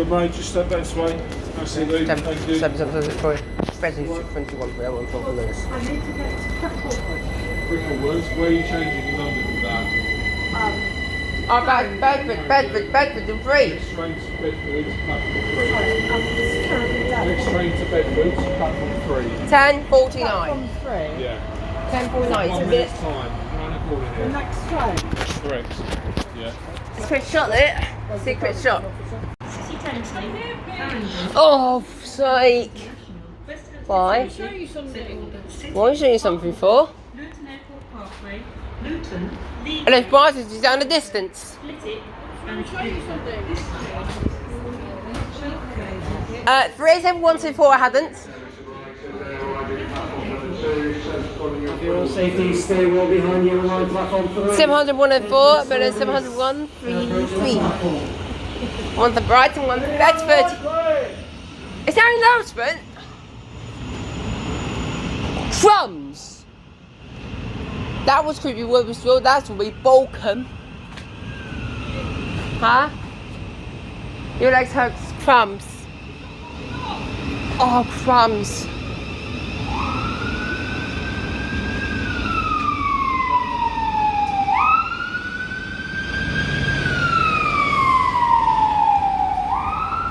Good mate, just step this way. That's it, Luke. Thank you. 21 for L1 12 minutes. I need to get to Brickleworth, where are you changing in London with that? Bedford and free. Next train to Bedford, platform 3. sorry, Next train to Bedford, platform 3. 10:49. Yeah. 10:49. 1 minute's time. Round the corner The here. next train. Correct. Yeah. Secret shot there. Secret shot. Oh, sake. Why? Why are you showing you something for? Luton Airport Parkway, Luton, And if Brighton's is down the distance. and show you something. 37124 I hadn't. Your safety, stay well behind you on platform 3. 70104, but it's 701 33. One for Brighton, one for Bedford. Is that an announcement? Crumbs! That was creepy Wilberstall, that's will be Balcombe. Huh? Your legs hurt crumbs. Oh, crumbs.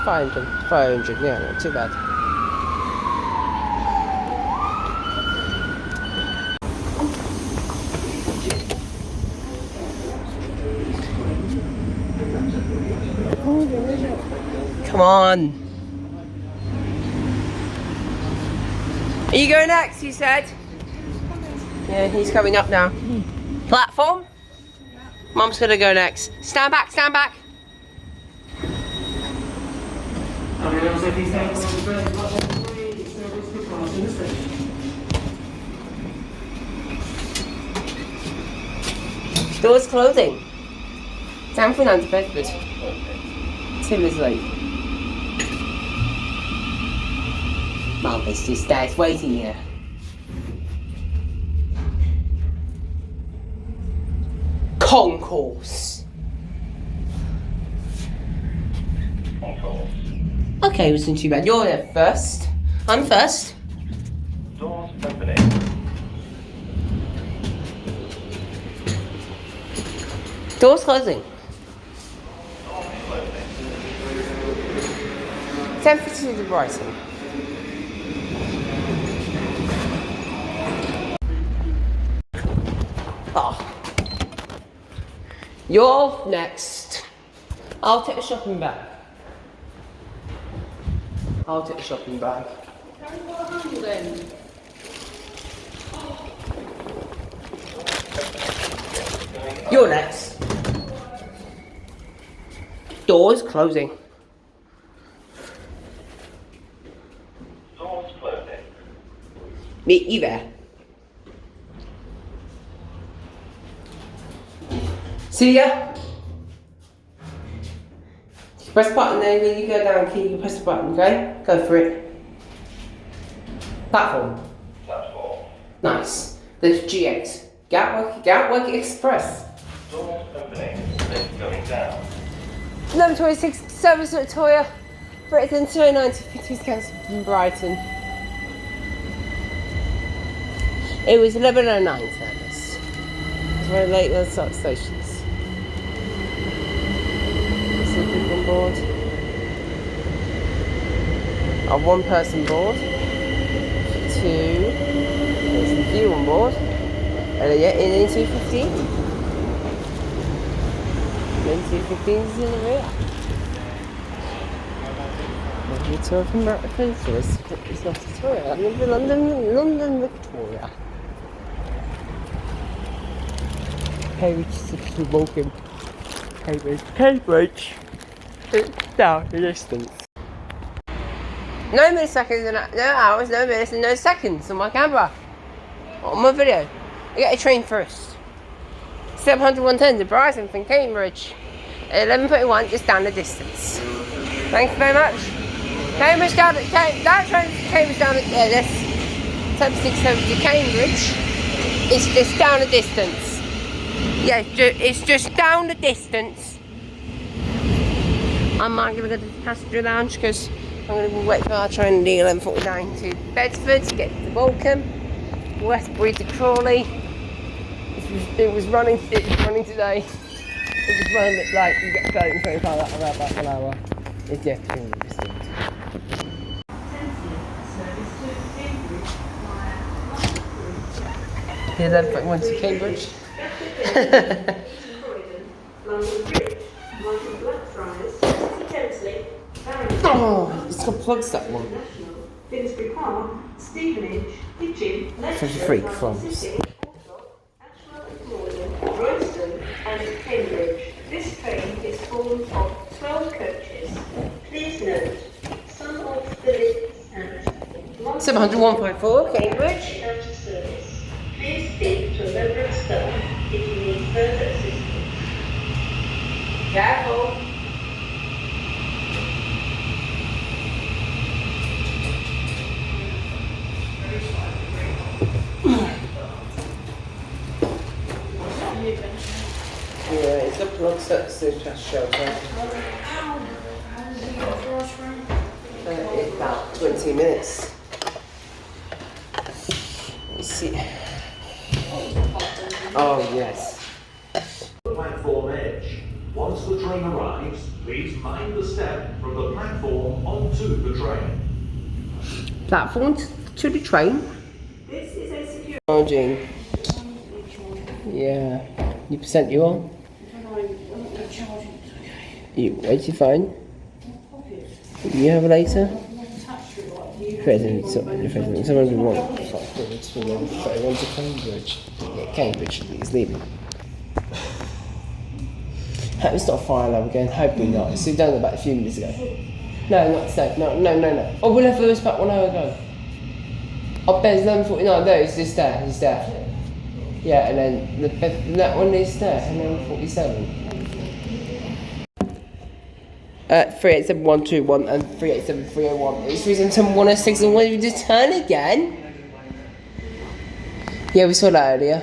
$500, yeah, not too bad. Come on. Are you going next, he said? Yeah, he's coming up now. Platform? Mum's gonna go next. Stand back, stand back. Doors closing. Time for to Bedford. Tim is late. Mum is just there waiting here. Concourse. Okay, it wasn't too bad. You're there first. I'm first. Doors opening. Doors closing. 10:52 to Brighton. Oh. You're next. I'll take the shopping bag. I'll take the shopping bag. You're next. Doors closing. Doors closing. Meet you there. See ya. Press the button then when you go down, key, you press the button, okay? Go for it. Platform. Platform. Nice. There's GX. Gatwick Express. Doors opening. Lift going down. 11:26 service at Victoria. Brighton 290 cancelled from Brighton. It was 11:09 service. It's very late at the stations. Some people on board. A one-person board. 2. There's a few on board. And then yeah, in 215. Then 215 is in the rear. Victoria from Victoria. It's not Victoria. I live in London, Victoria. Cambridge is walking. Cambridge. It's down the distance. No milliseconds, no hours, no minutes, and no seconds on my camera. On my video. I get a train first. 700-110 to Brighton from Cambridge. 11:31, just down the distance. Thanks very much. Cambridge down at that train Cambridge down at this 76 to Cambridge. It's just down the distance. Yeah, it's just down the distance. I'm gonna go to the passenger lounge because I'm gonna wait for our train the 11:49 to Bedford to get to Waltham, Westbury to Crawley. It was running today. It was running a bit late. You get 30 and 25 about 1 hour. It's definitely the distance. Here's that went to Cambridge. Oh, it's got plugs that one. Finsbury Park, Stevenage, Hitchin, Freak crumbs. Royston and Cambridge. This train is full of 12 coaches. Please note, some of the lists and 701.4 Cambridge. out of service. Please speak to a member of staff if you need further assistance. Careful. Yeah, it's a plug that's the trash shelter. It's about 20 minutes. Let's see. Oh, yes. Platform edge. Once the train arrives, please mind the step from the platform onto the train. Platform to the train. This is a secure. Charging. Yeah. You percent you on? Where's your phone? You have a later? Present, someone who wants to Cambridge. Yeah, Cambridge is leaving. It's not a fire alarm again, hopefully not. It's done it about a few minutes ago. No, not today. No. Oh, we left this about 1 hour ago. Up there's 11:49 there, it's just there, it's there. Yeah, and then that one is there, and then 47. 387121 and 387301. It's reason to 106 and when you just turn again. Yeah, we saw that earlier.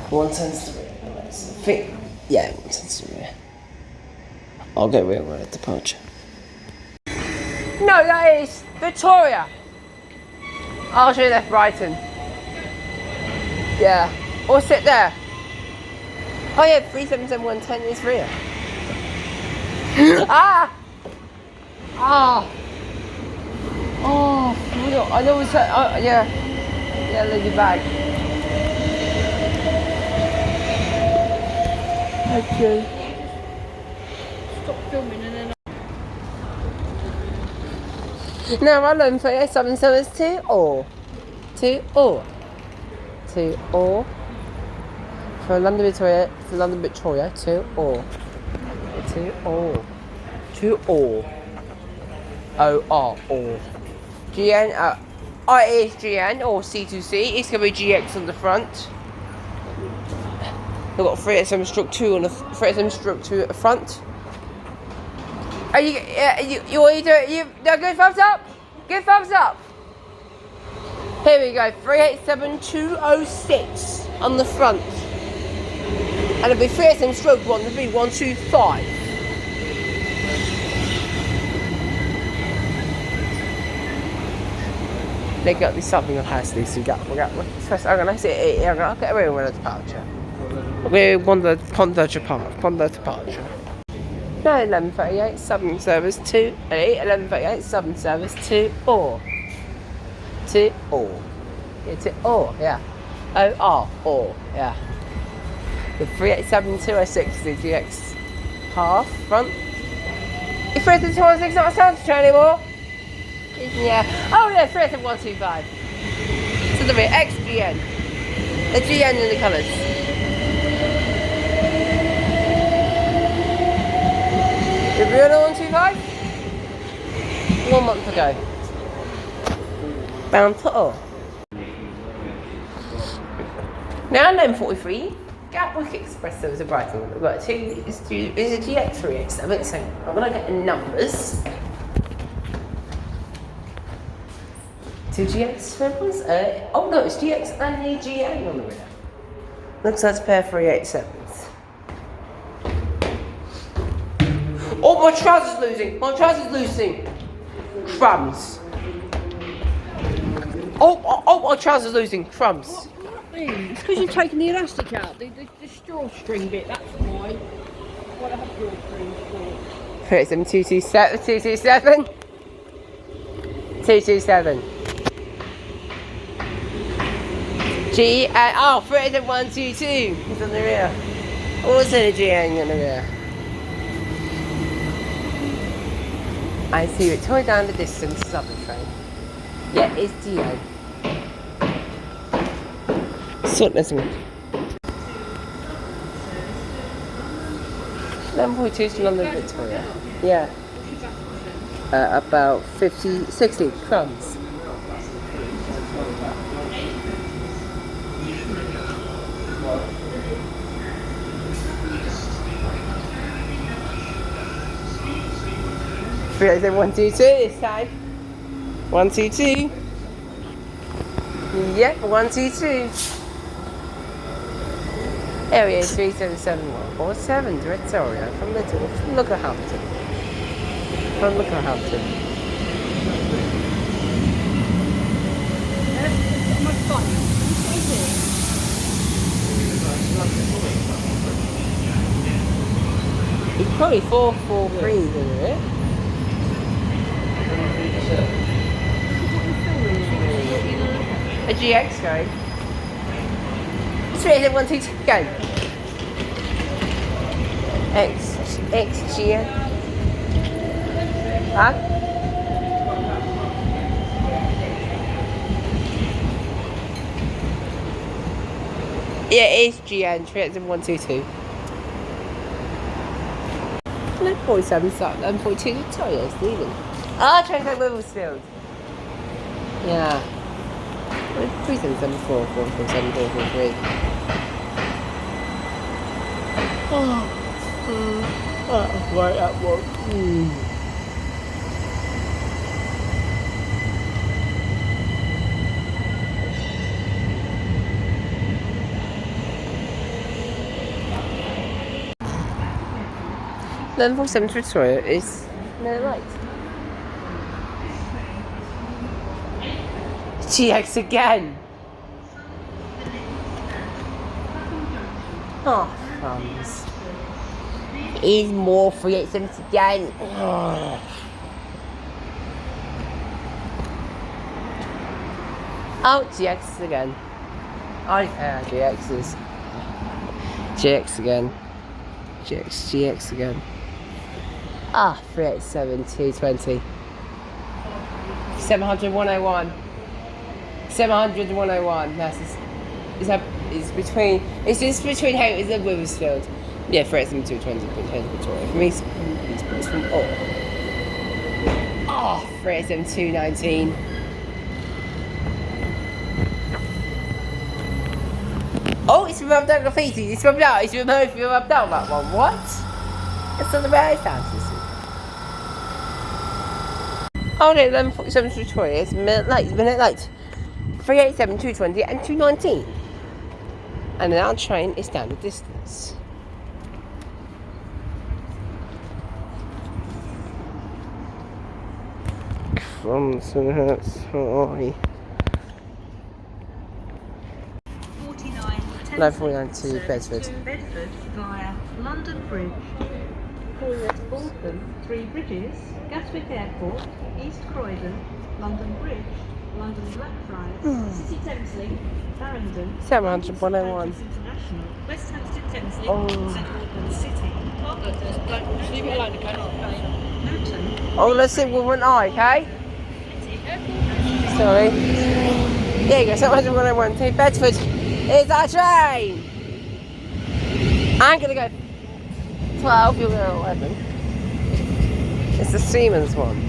110. Yeah, 110. I'll get real at departure. No, that is Victoria. I'll show you left Brighton. Yeah. Or sit there. Oh yeah, 377110 is real. Ah! Oh, I know it's yeah. Yeah, leave your bag. Okay. Stop filming and then Now I learned 3877 to or. For London Victoria, to or. O-R, or. GN, I is GN, or C2C, it's going to be GX on the front. We've got 387-2 on the 387-2 at the front. Are you what are you doing? No, give thumbs up! Give thumbs up! Here we go, 387-206 on the front. And it'll be 387-1, it'll be 125. They got this something of has this. I'm gonna say I'm gonna get everyone at departure. We're Ponder departure. No, 11:38, Southern service to 11:38, Southern service to or. To or. Yeah, to or, yeah. O-R, or, yeah. The 387-206 is the GX half front. If 321's not a Santa train anymore? Yeah. Oh yeah, 32125. So the XGN. The GN in the colours. The real 125? 1 month ago. Bound to all. Now M43. Gatwick Express, there was a Brighton one. We've got it's a GX 387, so I'm going to get the numbers. 2 GX ones? Oh no, it's GX and the GA on the rear. Looks like it's a pair of 387s. Oh, my trousers losing! My trousers losing! Crumbs. Oh, my trousers losing! Crumbs. It's because you've taken the elastic out, the straw string bit, that's why. What I have your string for. 227, 227. 227. G and oh, 122. It's on the rear. Also the GN on the rear. I see it towing down the distance. Southern train. Yeah, it's GN. Sort this one. 11.2 is London Victoria. Yeah. About 50, 60 crumbs. Is it 122 this time? 122. Yep, 122. Area 377147 Victoria from Littlehampton. From Littlehampton. It's probably 443, isn't it? A GX going. Straight at 122 go. XGN. Huh? Yeah, it is GN. Straight at 122. 11.7 start, 11.2 Victoria is leaving. Ah, train at Withersfield. Yeah. 3774, 447, 443. Right at work. Then 47 Victoria is no light. GX again. Oh, crumbs. Is more 387 again. Oh. Oh, GX again. I GXs. GX again. GX again. Ah, 387, 220. 700, 101. 700, 101. It's between. It's just between Haywards and Withersfield. Yeah, 387, 220. Between Victoria. For me, it's from oh. Oh, 387, 219. Oh, it's rubbed out graffiti. It's rubbed out. It's removed. You rubbed out that one. What? It's on the right side. Oh no, 11.47 Victoria. It's a minute late. 387, 220, and 219. And our train is standard distance. From Sunhurst, Hawaii. 949 to Bedford. Bedford via London Bridge. Haywards, Bolton, Three Bridges, Gatwick Airport, East Croydon, London Bridge, London Blackfriars, City Thameslink, Farringdon, 700, 101. International, West Hampstead Thameslink, Oh. and Auckland City. Leave it alone, okay? Luton. Oh, let's see with one eye, okay? Sorry. There you go, so much what I want to. Bedford is our train! I'm gonna go 12, you'll go 11. It's the Siemens one.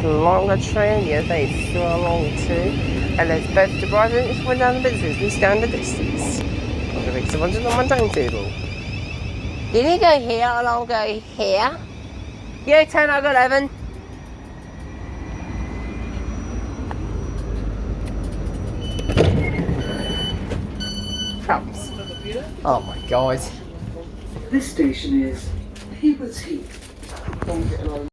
The longer train, yeah, they still are long too. And there's both to drive and it's one down the business, we stand the distance. I'm gonna make some on my timetable. Did he go here and I'll go here? Yeah, 10, I'll go 11. Crumbs. Oh my god. This station is Haywards Heath.